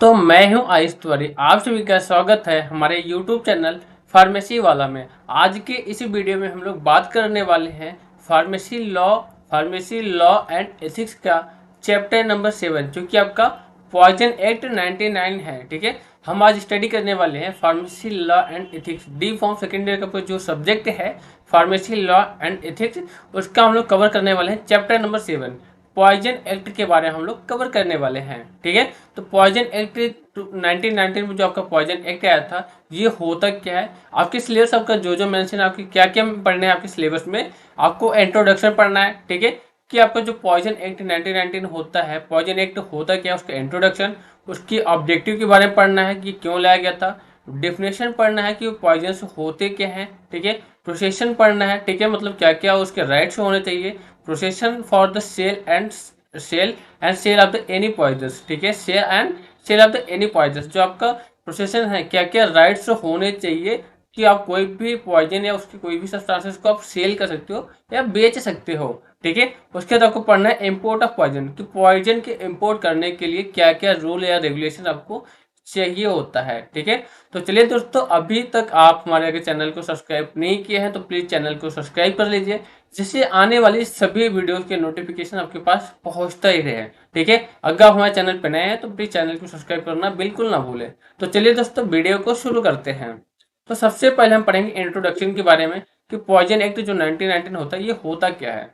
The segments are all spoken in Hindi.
दोस्तों, मैं हूं आयुष तिवारी। आप सभी का स्वागत है हमारे YouTube चैनल फार्मेसी वाला में। आज के इस वीडियो में हम लोग बात करने वाले हैं फार्मेसी लॉ एंड एथिक्स का चैप्टर नंबर 7, जो कि आपका पॉइजन एक्ट 99 है। ठीक है, हम आज स्टडी करने वाले हैं pharmacy law and ethics. D form second year का जो सब्जेक्ट है फार्मेसी लॉ एंड एथिक्स, उसका हम लोग कवर करने वाले हैं चैप्टर नंबर 7। पॉइजन एक्ट के बारे में हम लोग कवर करने वाले हैं। ठीक है, तो पॉइजन एक्ट 1919 में जो आपका पॉइजन एक्ट आया था, ये होता क्या है? आपके सिलेबस आपका जो मेंशन है, आपकी क्या क्या पढ़ना है आपके सिलेबस में, आपको इंट्रोडक्शन पढ़ना है। ठीक है, कि आपका जो पॉइजन एक्ट 1919 होता है, पॉइजन एक्ट होता क्या है, उसका इंट्रोडक्शन, उसकी ऑब्जेक्टिव के बारे में पढ़ना है कि क्यों लाया गया था, डेफिनेशन पढ़ना है कि वो पॉइजन होते क्या हैं। ठीक है, प्रोसेशन पढ़ना है। ठीक है, मतलब क्या क्या उसके राइट्स होने चाहिए, procession for the sale of the any poisons. ठीक है, sale of the any poisons, जो आपका प्रोसेशन है, क्या क्या राइट्स होने चाहिए कि आप कोई भी पॉइजन या उसकी कोई भी सब्सटेंसेस को आप सेल कर सकते हो या बेच सकते हो। ठीक है, उसके बाद आपको पढ़ना है इम्पोर्ट ऑफ पॉइजन, कि पॉइजन के इम्पोर्ट करने के लिए क्या क्या रूल या रेगुलेशन आपको चाहिए होता है। ठीक है, तो चलिए दोस्तों, अभी तक आप हमारे अगर चैनल को सब्सक्राइब नहीं किए हैं तो प्लीज़ चैनल को सब्सक्राइब कर लीजिए, जिससे आने वाली सभी वीडियोस के नोटिफिकेशन आपके पास पहुंचता ही रहे। ठीक है, अगर आप हमारे चैनल पर नए हैं तो प्लीज़ चैनल को सब्सक्राइब करना बिल्कुल ना भूलें। तो चलिए दोस्तों, वीडियो को शुरू करते हैं। तो सबसे पहले हम पढ़ेंगे इंट्रोडक्शन के बारे में, कि पॉइजन एक्ट जो 1919 होता है, ये होता क्या है।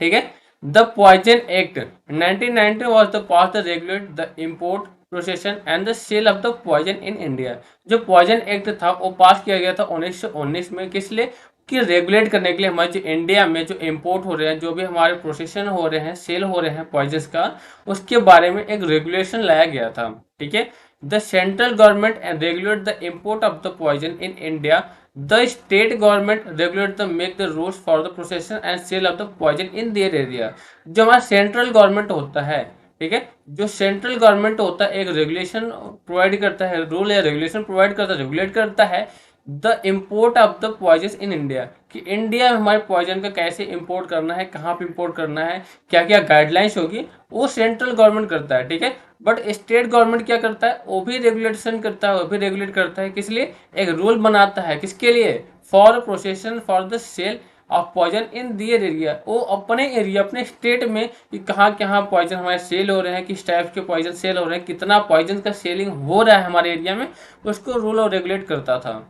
ठीक है, the poison act 1919 was the pass the regulate the import, procession and the sale of the poison in India. जो पॉइजन एक्ट था वो पास किया गया था 1919 में, किस लिए? कि रेगुलेट करने के लिए हमारे जो इंडिया में जो इम्पोर्ट हो रहे हैं, जो भी हमारे प्रोसेसन हो रहे हैं, सेल हो रहे हैं पॉइजन का, उसके बारे में एक रेगुलेशन लाया गया था। ठीक है, the central government and regulate the import of the poison in India, the state government regulate the make the rules for the procession and sale of the poison in their area. जो हमारा सेंट्रल गवर्नमेंट होता है, ठीक है, जो सेंट्रल गवर्नमेंट होता है, एक रेगुलेशन प्रोवाइड करता है, रूल या रेगुलेशन प्रोवाइड करता है, रेगुलेट करता है the import of the poison in India, कि इंडिया में हमारे पॉइजन का कैसे इंपोर्ट करना है, कहाँ पे इंपोर्ट करना है, क्या क्या गाइडलाइंस होगी, वो सेंट्रल गवर्नमेंट करता है। ठीक है, बट स्टेट गवर्नमेंट क्या करता है, वो भी रेगुलेशन करता है, वो भी रेगुलेट करता है। किस लिए? एक रूल बनाता है, किसके लिए? For procession for the sale of poison in their area. वो अपने एरिया, अपने स्टेट में कि कहाँ कहाँ पॉइजन हमारे सेल हो रहे हैं, किस टाइप के पॉइजन सेल हो रहे हैं, कितना पॉइजन का सेलिंग हो रहा है हमारे एरिया में, उसको रूल और रेगुलेट करता था।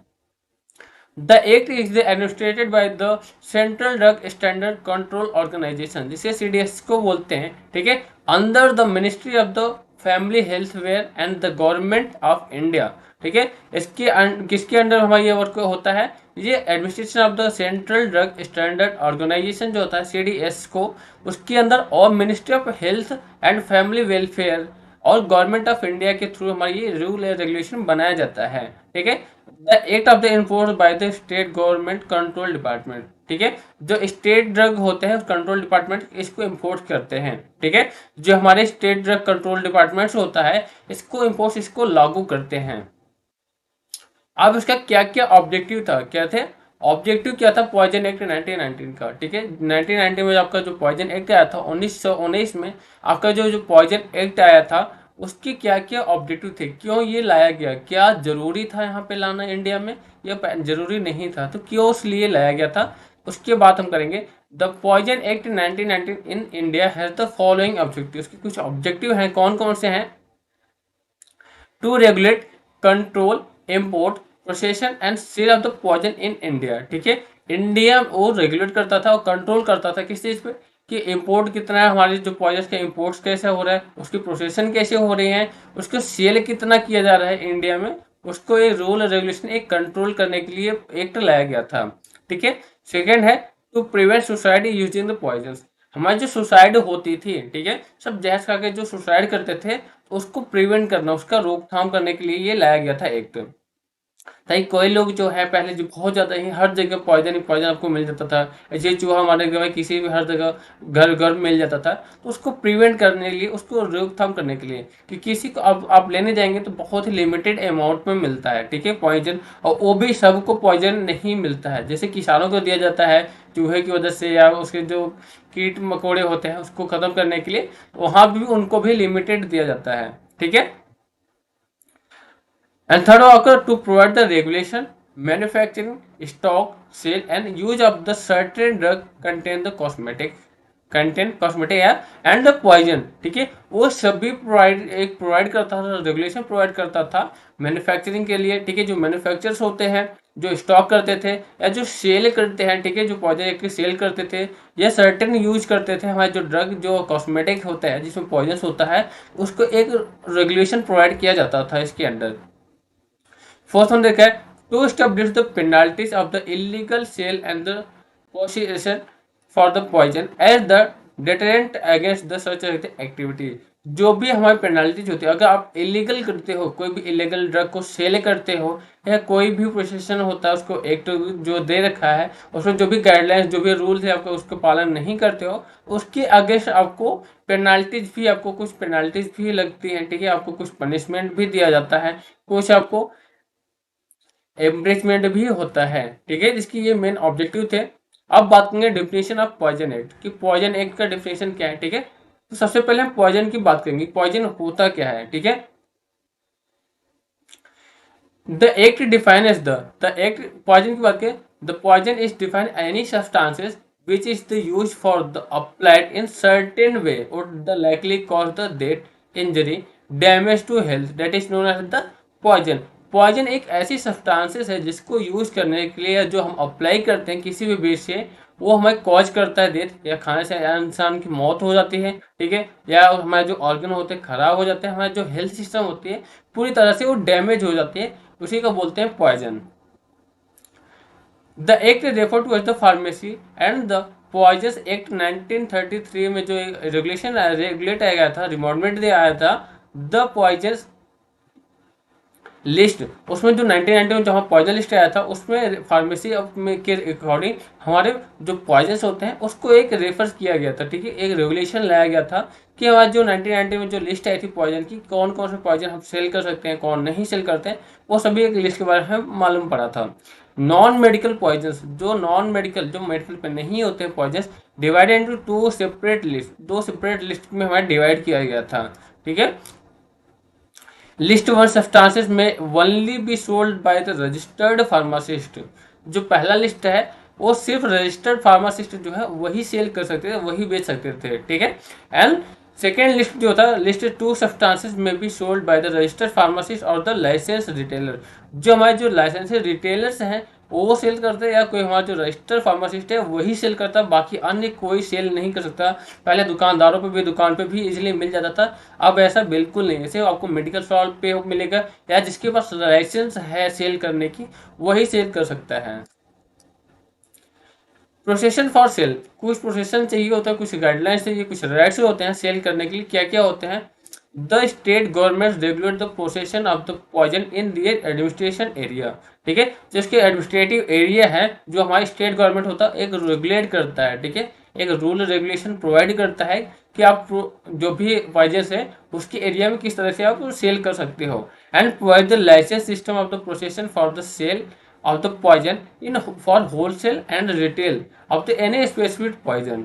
The act is administered by the central drug standard control organisation, जिसे सीडीएस को बोलते हैं। ठीक है, under the ministry of the family health where and the government of India. ठीक है, किसके अंडर हमारा ये वर्क होता है? ये administration of the central drug standard organisation जो होता है सीडीएस को, उसके अंदर, और ministry of health and family welfare और गवर्नमेंट ऑफ इंडिया के थ्रू हमारी ये रूल एंड रेगुलेशन बनाया जाता है। ठीक है, the act of the enforce by the state government control department. ठीक है, जो स्टेट ड्रग होते हैं कंट्रोल डिपार्टमेंट इसको इन्फोर्स करते हैं। ठीक है, जो हमारे स्टेट ड्रग कंट्रोल डिपार्टमेंट होता है, इसको इन्फोर्स, इसको लागू करते हैं। अब इसका क्या क्या ऑब्जेक्टिव था, क्या थे ऑब्जेक्टिव, क्या था पॉइजन एक्ट 1919 का। ठीक है, 1919 में आपका जो पॉइजन एक्ट आया था, 1919 में आपका जो पॉइजन एक्ट आया था, उसके क्या क्या ऑब्जेक्टिव थे, क्यों ये लाया गया, क्या जरूरी था यहाँ पे लाना इंडिया में, या जरूरी नहीं था, तो क्यों उसलिए लाया गया था, उसके बात हम करेंगे। The poison act 1919 in India has the following objective, उसके कुछ ऑब्जेक्टिव हैं, कौन कौन से हैं? To regulate, control, import, procession and sale of the poison in India. ठीक है, इंडिया वो रेगुलेट करता था और कंट्रोल करता था किस चीज़ पे, कि इम्पोर्ट कितना है, हमारे जो पॉइजन के इम्पोर्ट्स कैसे हो रहा है, उसकी प्रोसेसन कैसे हो रही है, उसको सेल कितना किया जा रहा है इंडिया में, उसको एक रूल रेगुलेशन, एक कंट्रोल करने के लिए एक्ट लाया गया था। ठीक है, सेकेंड है to prevent suicide using the poison. हमारी जो सुसाइड होती थी, ठीक है, सब जहर खा के जो सुसाइड करते थे, उसको प्रिवेंट करना, उसका रोकथाम करने के लिए ये लाया गया था एक्ट। ताकि कोई लोग जो है पहले जो बहुत ज़्यादा ही हर जगह पॉइजन ही पॉइजन आपको मिल जाता था, ऐसे चूहा हमारे घर में किसी भी हर जगह घर घर मिल जाता था, तो उसको प्रिवेंट करने के लिए, उसको रोकथाम करने के लिए, कि किसी को अब आप लेने जाएंगे तो बहुत ही लिमिटेड अमाउंट में मिलता है। ठीक है, पॉइजन, और वो भी सबको पॉइजन नहीं मिलता है, जैसे किसानों को दिया जाता है चूहे की वजह से, या उसके जो कीट मकोड़े होते हैं उसको ख़त्म करने के लिए, वहाँ भी उनको भी लिमिटेड दिया जाता है। ठीक है, And third occur to provide the regulation, manufacturing, stock, sale and use of the certain drug contain the cosmetic है एंड द पॉइजन, ठीक है, वो सभी प्रोवाइड करता था, रेगुलेशन प्रोवाइड करता था मैन्युफैक्चरिंग के लिए, ठीक है, जो मैन्युफैक्चरर्स होते हैं जो स्टॉक करते थे या जो सेल करते हैं, ठीक है, जो पॉइजन की सेल करते थे या सर्टेन यूज करते थे हमारे जो ड्रग जो कॉस्मेटिक होता है जिसमें पॉइजन होता है, उसको एक रेगुलेशन प्रोवाइड किया जाता था इसके अंडर। फोर्थ वन देखा है to establish the penalties of the illegal sale and the possession for the poison as the deterrent against the such activity. जो भी हमारी पेनाल्टीज होती है अगर आप इलीगल करते हो, कोई भी इलीगल ड्रग को सेल करते हो या कोई भी प्रोसेशन होता है उसको एक्ट जो दे रखा है उसमें जो भी गाइडलाइंस जो भी रूल्स है आपको उसको पालन नहीं करते हो, उसके अगेंस्ट आपको पेनाल्टीज भी, आपको कुछ पेनाल्टीज भी लगती हैं, ठीक है, आपको कुछ पनिशमेंट भी दिया जाता है, कुछ आपको एम्ब्रेसमेंट भी होता है, ठीक है, जिसकी ये मेन ऑब्जेक्टिव थे। अब बात करेंगे डेफिनेशन ऑफ पॉइजन एक्ट कि पॉइजन एक्ट का डेफिनेशन क्या है, ठीक है। तो सबसे पहले हम पॉइजन की बात करेंगे, पॉइजन होता क्या है, ठीक है। The act define as the act poison की बात करें, the poison is define any substances which is the used for the applied in certain way or the likely cause the death, injury, damage to health that is known as the poison। Poison एक ऐसी सब्सटेंसेस है जिसको यूज करने के लिए जो हम अप्लाई करते हैं किसी भी बेस से वो हमें कॉज करता है डेथ, या खाने से या इंसान की मौत हो जाती है, ठीक है, या हमारे जो ऑर्गन होते हैं खराब हो जाते हैं, हमारे जो हेल्थ सिस्टम होती है पूरी तरह से वो डैमेज हो जाती है, उसी को बोलते हैं poison. The act refer to as the pharmacy and the poison act 1933 में जो रेगुलेशन रेगुलेट आया गया था, रिमॉन्डमेंट दिया आया था द पॉइजन लिस्ट, उसमें जो 1990 में जहाँ पॉइजन लिस्ट आया था उसमें फार्मेसी में के अकॉर्डिंग हमारे जो पॉइजन होते हैं उसको एक रेफर किया गया था, ठीक है, एक रेगुलेशन लाया गया था कि हमारे जो 1990 में जो लिस्ट आई थी पॉइजन की, कौन कौन से पॉइजन हम सेल कर सकते हैं कौन नहीं सेल करते हैं, वो सभी एक लिस्ट के बारे में मालूम पड़ा था। नॉन मेडिकल पॉइजन, जो नॉन मेडिकल जो मेडिकल पे नहीं होते हैं poison, divided into two separate list, दो सेपरेट लिस्ट में हमारे डिवाइड किया गया था, ठीक है। List one substances may only be sold by the registered pharmacist, जो पहला लिस्ट है वो सिर्फ रजिस्टर्ड फार्मासिस्ट जो है वही सेल कर सकते थे, वही बेच सकते थे, ठीक है। एंड सेकेंड लिस्ट जो था लिस्ट टू सब्सटेंसेस में be sold by the registered pharmacist और द लाइसेंस रिटेलर, जो हमारे जो लाइसेंस रिटेलर्स हैं वो सेल करते हैं या कोई हमारा जो रजिस्टर्ड फार्मासिस्ट है वही सेल करता है, बाकी अन्य कोई सेल नहीं कर सकता। पहले दुकानदारों पे भी दुकान पे भी इजीली मिल जाता था, अब ऐसा बिल्कुल नहीं है, सिर्फ आपको मेडिकल शॉप पे मिलेगा या जिसके पास लाइसेंस है सेल करने की वही सेल कर सकता है। प्रोसेशन फॉर सेल, कुछ प्रोसेशन चाहिए होता है, कुछ गाइडलाइंस चाहिए, कुछ राइट्स होते हैं सेल करने के लिए, क्या क्या होते हैं। The state government regulate the procession of the poison in their administration area, ठीक है, जिसके एडमिनिस्ट्रेटिव एरिया है जो हमारी स्टेट गवर्नमेंट होता है एक रेगुलेट करता है, ठीक है, एक रूल रेगुलेशन प्रोवाइड करता है कि आप जो भी पॉइजन है उसके एरिया में किस तरह से आप सेल कर सकते हो। And provide the licence system of the procession for the sale of the poison in for wholesale and retail of the any specific poison।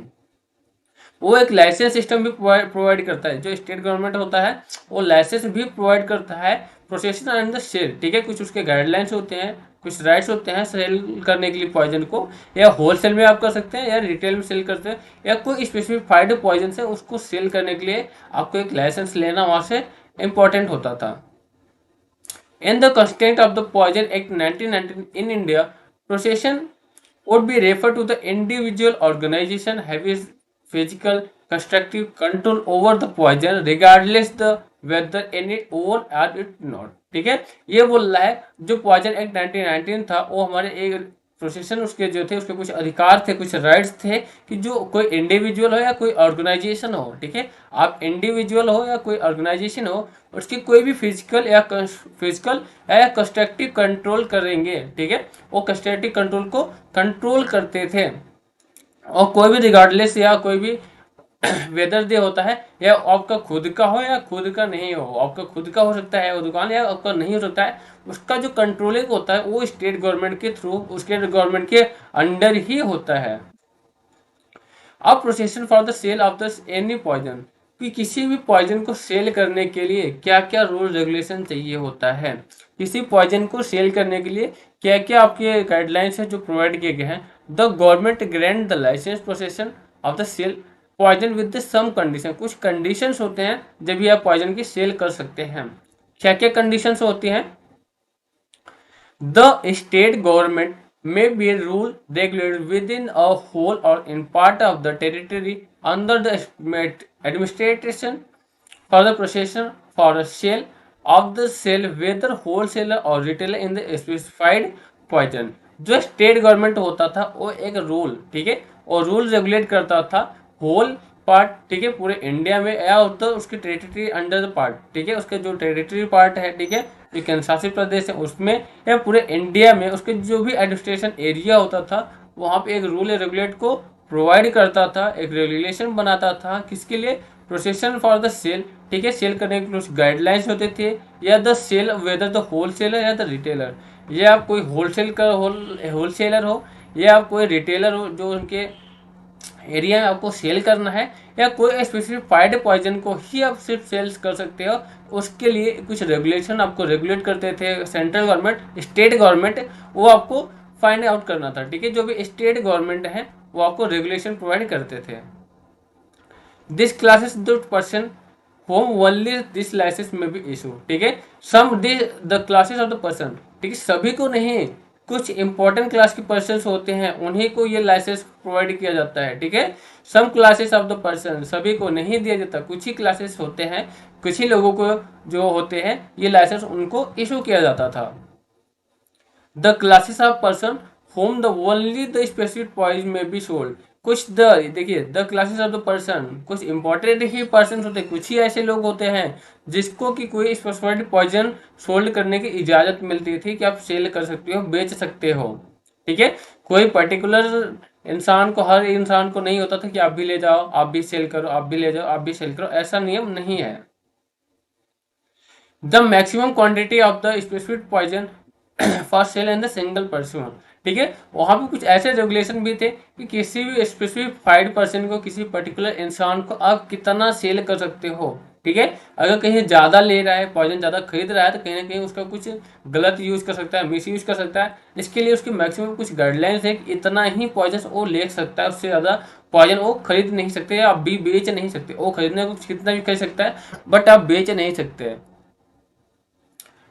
वो एक लाइसेंस सिस्टम भी प्रोवाइड करता है, जो स्टेट गवर्नमेंट होता है वो लाइसेंस भी प्रोवाइड करता है प्रोसेशन एंड द सेल, ठीक है, कुछ उसके गाइडलाइंस होते हैं, कुछ राइट्स होते हैं सेल करने के लिए पॉइजन को, या होलसेल में आप कर सकते हैं या रिटेल में सेल करते हैं, या कोई स्पेसिफाइड पॉइजन है उसको सेल करने के लिए आपको एक लाइसेंस लेना वहाँ से इम्पोर्टेंट होता था। In the constraint of the Poison Act 1919 in India, possession would be referred to the individual organization having physical constructive control over the poison regardless the whether any own or it not, ठीक है। ये बोल रहा है जो पॉइजन एक्ट 1919 था वो हमारे एक प्रोसेशन उसके जो थे उसके कुछ अधिकार थे, कुछ राइट्स थे कि जो कोई इंडिविजुअल हो या कोई ऑर्गेनाइजेशन हो, ठीक है, आप इंडिविजुअल हो या कोई ऑर्गेनाइजेशन हो उसकी कोई भी फिजिकल या कंस्ट्रक्टिव कंट्रोल करेंगे, ठीक है, वो कंस्ट्रक्टिव कंट्रोल को कंट्रोल करते थे, और कोई भी रिगार्डलेस या कोई भी वेदर डे होता है या आपका खुद का हो या खुद का नहीं हो, आपका खुद का हो सकता है वो दुकान या आपका नहीं हो सकता है, उसका जो कंट्रोलिंग होता है वो स्टेट गवर्नमेंट के थ्रू स्टेट गवर्नमेंट के अंडर ही होता है। अब procession for the sale of the any poison, कि किसी भी पॉइजन को सेल करने के लिए क्या क्या रूल रेगुलेशन चाहिए होता है, किसी पॉइजन को सेल करने के लिए क्या क्या आपके गाइडलाइंस है जो प्रोवाइड किए गए हैं। The government grant the licence procession of the sale poison with some condition, कुछ कंडीशंस होते हैं जब भी आप पॉइजन की सेल कर सकते हैं। क्या क्या कंडीशंस होती हैं? The state government may be rule regulated within a whole or in part of the territory under the administration for the procession for a sale of the sale whether wholesaler or retailer in the specified poison। जो स्टेट गवर्नमेंट होता था वो एक रूल, ठीक है, और रूल रेगुलेट करता था होल पार्ट, ठीक है, पूरे इंडिया में, या होता उसकी टेरिटरी अंडर द पार्ट, ठीक है, उसके जो टेरिटरी पार्ट है, ठीक है, जो केंद्र शासित प्रदेश है उसमें, या पूरे इंडिया में उसके जो भी एडमिनिस्ट्रेशन एरिया होता था वहाँ पे एक रूल रेगुलेट को प्रोवाइड करता था, एक रेगुलेशन बनाता था किसके लिए? प्रोसेशन फॉर द सेल, ठीक है, सेल करने के कुछ गाइडलाइंस होते थे, या the sale whether the wholesaler या द रिटेलर, या आप कोई होलसेलर हो या आप कोई रिटेलर हो जो उनके एरिया में आपको सेल करना है, या कोई स्पेसिफाइड पॉइजन को ही आप सिर्फ सेल्स कर सकते हो, उसके लिए कुछ रेगुलेशन आपको रेगुलेट करते थे सेंट्रल गवर्नमेंट, स्टेट गवर्नमेंट, वो आपको फाइंड आउट करना था, ठीक है, जो भी स्टेट गवर्नमेंट है वो आपको रेगुलेशन प्रोवाइड करते थे। This classes the person home only this licence में भी इशू, ठीक है, some the classes of the person, ठीक है, सभी को नहीं, कुछ इंपॉर्टेंट क्लास के पर्सन होते हैं उन्हीं को ये लाइसेंस प्रोवाइड किया जाता है, ठीक है, some classes of the person, सभी को नहीं दिया जाता, कुछ ही क्लासेस होते हैं, कुछ ही लोगों को जो होते हैं ये लाइसेंस उनको इशू किया जाता था। The classes of person whom the only the specific poison may be sold, कुछ द देखिए the classes of the person, कुछ इंपॉर्टेंट ही पर्सन होते हैं, कुछ ही ऐसे लोग होते हैं जिसको कि कोई स्पेसिफाइड पॉइजन सोल्ड करने की इजाजत मिलती थी कि आप सेल कर सकते हो, बेच सकते हो, ठीक है, कोई पर्टिकुलर इंसान को, हर इंसान को नहीं होता था कि आप भी ले जाओ, आप भी सेल करो, आप भी ले जाओ, आप भी सेल करो, ऐसा नियम नहीं है। The maximum quantity of the specific poison for sale in the single person, ठीक है, वहाँ पे कुछ ऐसे रेगुलेशन भी थे कि किसी भी स्पेसिफाइड पर्सन को, किसी पर्टिकुलर इंसान को आप कितना सेल कर सकते हो, ठीक है, अगर कहीं ज़्यादा ले रहा है, पॉइजन ज़्यादा खरीद रहा है तो कहीं ना कहीं उसका कुछ गलत यूज़ कर सकता है, मिस यूज़ कर सकता है, इसके लिए उसकी मैक्सिमम कुछ गाइडलाइंस है कि इतना ही पॉइजन वो ले सकता है, उससे ज़्यादा पॉइजन वो खरीद नहीं सकते, आप भी बेच नहीं सकते, वो खरीदने को कितना भी खरीद सकता है बट आप बेच नहीं सकते,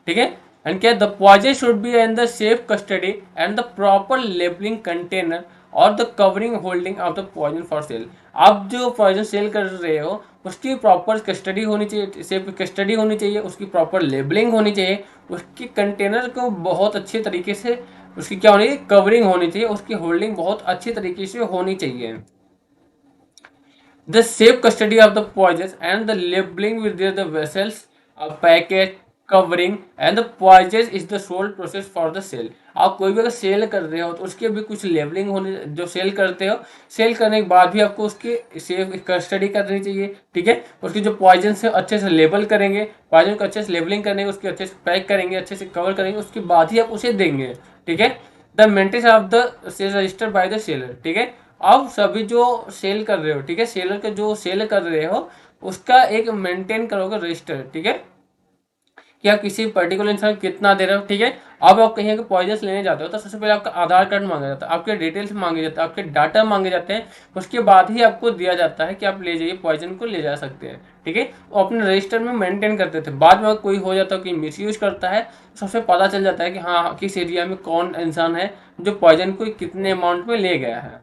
ठीक है। एंड क्या the poison should be in the safe custody and the proper labelling container और the covering holding of the poison for sale, आप जो पॉइजन सेल कर रहे हो उसकी प्रॉपर कस्टडी होनी चाहिए, सेफ कस्टडी होनी चाहिए, उसकी प्रॉपर लेबलिंग होनी चाहिए, उसकी कंटेनर को बहुत अच्छे तरीके से उसकी क्या होनी चाहिए, कवरिंग होनी चाहिए, उसकी होल्डिंग बहुत अच्छी तरीके से होनी चाहिए। The safe custody of the poisons and the labeling with the vessels, a packet, covering and the poisons is the sole process for the sale। आप कोई भी अगर सेल कर रहे हो तो उसके भी कुछ लेबलिंग होने, जो सेल करते हो, सेल करने के बाद भी आपको उसकी सेफ कस्टडी करनी चाहिए, ठीक है, उसकी जो पॉइजन से अच्छे से लेबल करेंगे, पॉइजन को अच्छे से लेबलिंग करेंगे, उसके अच्छे से पैक करेंगे, अच्छे से कवर करेंगे, उसके बाद ही आप उसे देंगे, ठीक है। The maintenance of the sale registered by the seller, ठीक है, अब सभी जो सेल कर रहे हो, ठीक है, सेलर के जो सेल कर रहे हो उसका एक मेंटेन करोगे रजिस्टर, ठीक है, कि आप किसी पर्टिकुलर इंसान कितना दे रहे हो, ठीक है। अब आप कहीं अगर पॉइजन लेने जाते हो तो सबसे पहले आपका आधार कार्ड मांगा जाता है, आपके डिटेल्स मांगे जाते हैं, आपके डाटा मांगे जाते हैं, उसके बाद ही आपको दिया जाता है कि आप ले जाइए, पॉइजन को ले जा सकते हैं, ठीक है, वो अपने रजिस्टर में मेंटेन करते थे। बाद में कोई हो जाता है कि मिसयूज करता है, सबसे पता चल जाता है कि हाँ किस एरिया में कौन इंसान है जो पॉइजन को कितने अमाउंट में ले गया है,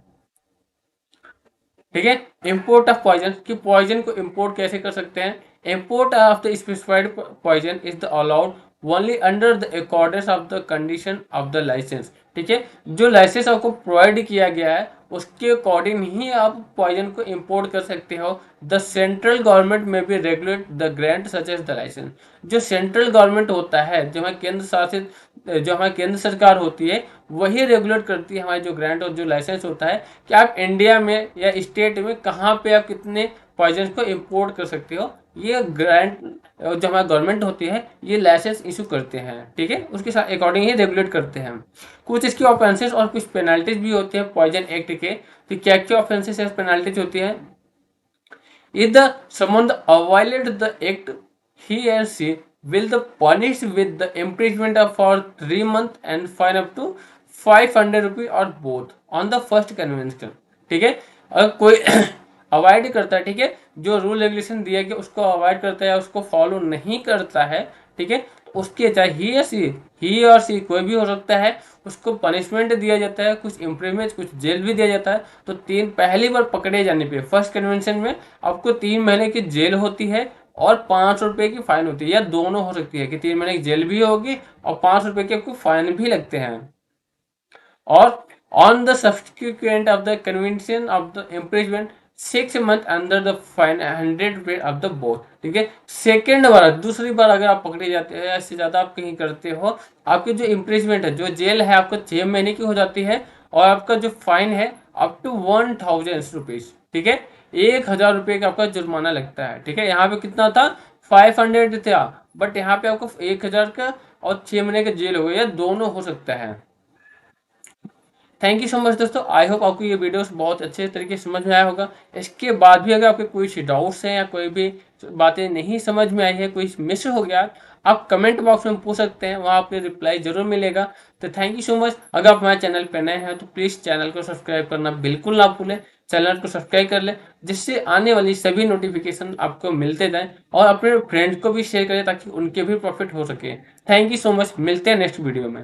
ठीक है। इंपोर्ट ऑफ पॉइजन, कि पॉइजन को इंपोर्ट कैसे कर सकते हैं, import of the specified poison is the allowed only under the accordance of the condition of the licence, ठीक है, जो लाइसेंस आपको प्रोवाइड किया गया है उसके अकॉर्डिंग ही आप पॉइजन को इंपोर्ट कर सकते हो। द सेंट्रल गवर्नमेंट में भी regulate the grant such as the licence, जो सेंट्रल गवर्नमेंट होता है, जो हमारे केंद्र शासित, जो हमारी केंद्र सरकार होती है वही रेगुलेट करती है हमारे जो ग्रांट और जो लाइसेंस होता है कि आप इंडिया में या स्टेट में कहाँ पे आप कितने पॉइजन को इंपोर्ट कर सकते हो, ये ग्रांट जो हमारी गवर्नमेंट होती है ये लाइसेंस इशू करते हैं, ठीक है, उसके साथ अकॉर्डिंग ही रेगुलेट करते हैं। कुछ इसकी ऑफेंसेस और कुछ पेनल्टीज भी होती है पॉइजन एक्ट के, तो क्या क्या ऑफेंसेस या पेनल्टीज होती है, If the someone violated the act, he or she will the punished with the imprisonment of for 3 months and fine up to 500 रुपये और both on the first conviction. ठीक है, अगर कोई अवॉइड करता है, ठीक है, जो रूल रेगुलेशन दिया गया उसको अवॉइड करता है, उसको फॉलो नहीं करता है, ठीक है, उसके चाहे ही और सी कोई भी हो सकता है, उसको पनिशमेंट दिया जाता है, कुछ इम्प्रीमेंट, कुछ जेल भी दिया जाता है। तो पहली बार पकड़े जाने पे फर्स्ट कन्वेंशन में आपको 3 महीने की जेल होती है और 500 रुपये की फाइन होती है, या दोनों हो सकती है कि 3 महीने की जेल भी होगी और 500 रुपये के आपको फाइन भी लगते हैं। और on the subsequent of the convention of the imprisonment 6 month under the fine 100 रुपये ऑफ द बोथ। ठीक है, सेकेंड बार, दूसरी बार अगर आप पकड़े जाते हैं, इससे ज़्यादा आप कहीं करते हो, आपकी जो इम्प्रिजमेंट है, जो जेल है, आपको 6 महीने की हो जाती है और आपका जो फाइन है अप टू 1000 रुपीज़। ठीक है, 1000 रुपये का आपका जुर्माना लगता है। ठीक है, यहाँ पे कितना था, 500 था, बट यहाँ पे आपको 1000 का और 6 महीने का जेल हो गया, दोनों हो सकता है। थैंक यू सो मच दोस्तों, आई होप आपको ये वीडियोस बहुत अच्छे तरीके से समझ में आया होगा। इसके बाद भी अगर आपके कोई डाउट्स हैं या कोई भी बातें नहीं समझ में आई है, कोई मिस हो गया, आप कमेंट बॉक्स में पूछ सकते हैं, वहाँ आपको रिप्लाई जरूर मिलेगा। तो थैंक यू सो मच। अगर आप हमारे चैनल पर नए हैं तो प्लीज़ चैनल को सब्सक्राइब करना बिल्कुल ना भूलें, चैनल को सब्सक्राइब कर लें, जिससे आने वाली सभी नोटिफिकेशन आपको मिलते जाएं, और अपने फ्रेंड्स को भी शेयर करें ताकि उनके भी प्रॉफिट हो सके। थैंक यू सो मच, मिलते हैं नेक्स्ट वीडियो में।